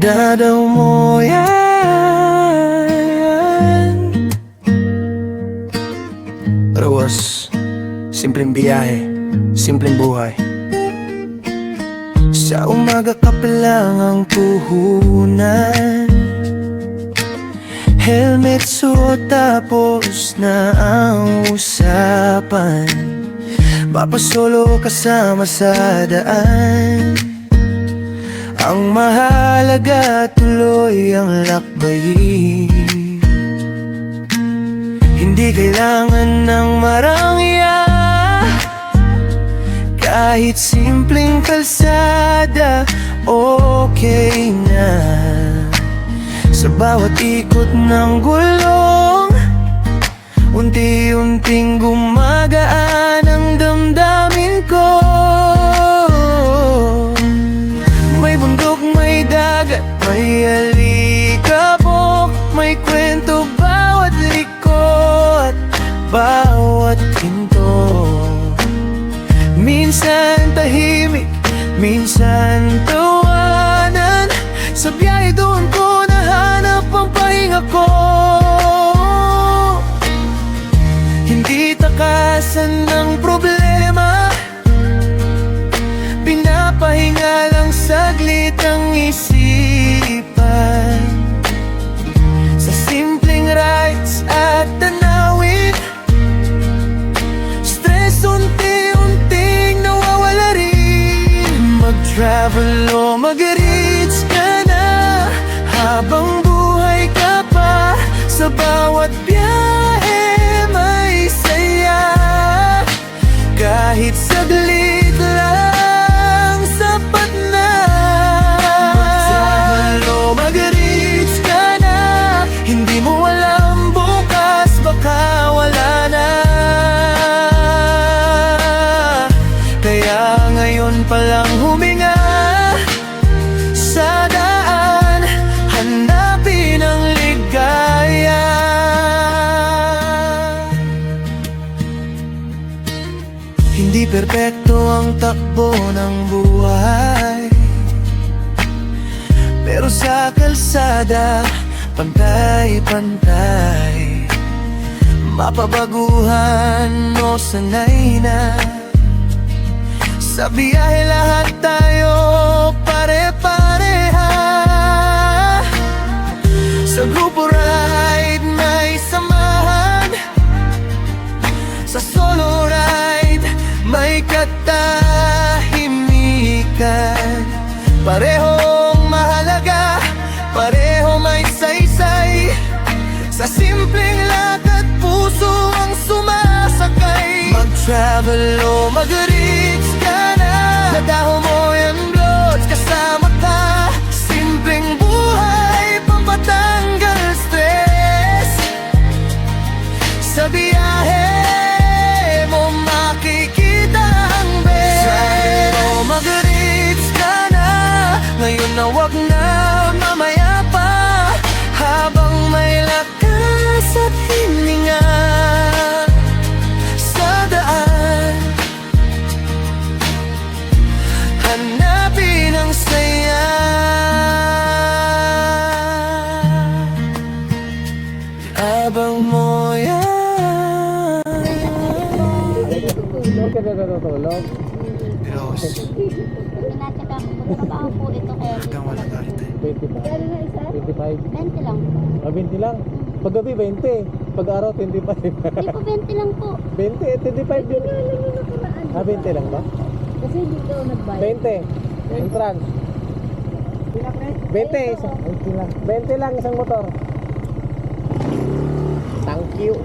Pasada mo yan. Rawas, simpleng biyahe, simpleng buhay. Sa umaga ka pa lang ang puhunan, helmet suot tapos na ang usapan. Mapasolo kasama sa daan. Ang mahalaga tuloy ang lakbayin. Hindi kailangan ng marangya, kahit simpleng kalsada okay na. Sa bawat ikot ng gulong, unti-unting gumagaan ang damdamin ko. May bundok, may dagat, may alikabok, may kwento bawat likod, bawat pinto. Minsan tahimik, minsan tawanan. Sa biyahe doon ko nahanap ang pahinga ko. Hindi takasan ng problema, pinapahinga lang saglit ang isipan. Sa simpleng rides at tanawin, stress unti-unting nawawala rin. Mag-travel o mag-reach ka na, habang buhay ka pa. Sa bawat biyahe may saya, kahit saglit lang sapat na. Mag-travel o mag-reach ka na, hindi mo alam bukas baka wala na. Kaya ngayon palang huminga sa daan, hanapin ang ligaya. Hindi perpekto ang takbo ng buhay, pero sa kalsada pantay-pantay. Mapabaguhan o sanay na, sa biyahe lahat tayo pare-pareha. Sa grupo ride may samahan, sa solo ride may katahimikan. Parehong mahalaga, pareho may saysay. Sa simpleng lakad puso ang sumasakay. Mag-travel o mag-reach ka na, nadaho mo yung bloats kasama ka. Simpleng buhay, pampatanggal stress. Sa biyahe mo makikita ang best. Travel o mag-reach ka na, ngayon na wag na, mamaya pa. Habang may lakas at hininga sa daan, hanapin ang saya. Abang mo yan. Tulog. Rose, Pinataka ko. Trabaho po ito kaya. hanggang wala galit eh. 25. 25. 20 lang. 20 lang. Paggabi 20. Pag-araw 25. Hindi po 20 lang po. 20, 25 yun. 20 lang ba? Kasi hindi daw nagbayad. 20. Entrance. 20. 20 lang isang motor. Thank you.